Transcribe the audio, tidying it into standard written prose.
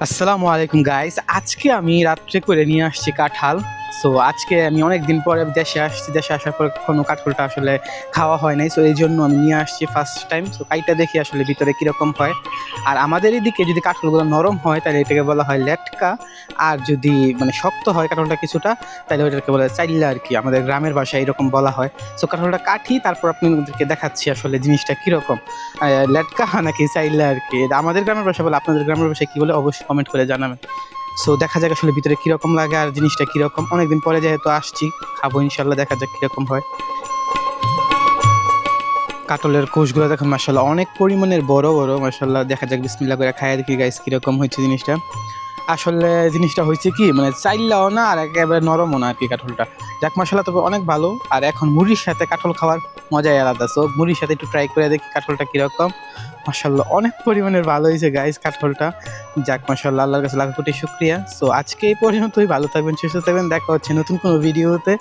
আসসালামু আলাইকুম গাইস। আজকে আমি রাত্রে করে নিয়ে আসছি কাঁঠাল। সো আজকে আমি অনেক দিন পরে দেশে আসছি। দেশে আসার পর কোনো কাঁঠালটা আসলে খাওয়া হয় নাই, সো এই জন্য আমি নিয়ে আসছি ফার্স্ট টাইম। সো কাইটা দেখি আসলে ভিতরে কীরকম হয়। আর আমাদের এদিকে যদি কাঁঠালগুলো নরম হয় তাহলে এটাকে বলা হয় লেটকা, আর যদি মানে শক্ত হয় কাঁঠালটা কিছুটা তাহলে ওইটাকে বলা হয় চাইল্লা আর কি। আমাদের গ্রামের ভাষায় এরকম বলা হয়। সো কাঁঠালটা কাটি, তারপর আপনাদেরকে দেখাচ্ছি আসলে জিনিসটা কীরকম, লেটকা নাকি চাইল্লা আর কি। এটা আমাদের গ্রামের ভাষা বলে, আপনাদের গ্রামের ভাষায় কী বলে অবশ্যই কমেন্ট করে জানাবেন। সো দেখা যাক আসলে ভিতরে কিরকম লাগে আর জিনিসটা কিরকম। অনেকদিন পরে যেহেতু আসছি, খাবো ইনশাল্লাহ, দেখা যাক কিরকম হয়। কাটলের কোষগুলো দেখুন মাশাল্লাহ অনেক পরিমাণের বড় বড়, মাশাল্লাহ। দেখা যাক, বিসমিল্লাহ করে খাইয়া দেখি গাইস কিরকম হয়েছে জিনিসটা। আসলে জিনিসটা হয়েছে কি, মানে চাইল্লাও না আর একেবারে নরমও না আর কি কাঁঠালটা। যাক মাশাল্লাহ, তবে অনেক ভালো। আর এখন মুড়ির সাথে কাঁঠাল খাওয়ার মজাই আলাদা। সো মুড়ির সাথে একটু ট্রাই করে দেখি কাঁঠালটা কিরকম। মাশাল্লাহ অনেক পরিমাণের ভালো হয়েছে গাইস কাঁঠালটা। যাক মাশাল্লাহ, আল্লাহর কাছে লাখ কোটি শুকরিয়া। সো আজকে এই পর্যন্তই। ভালো থাকবেন, সুস্থ থাকবেন, দেখা হচ্ছে নতুন কোনো ভিডিওতে।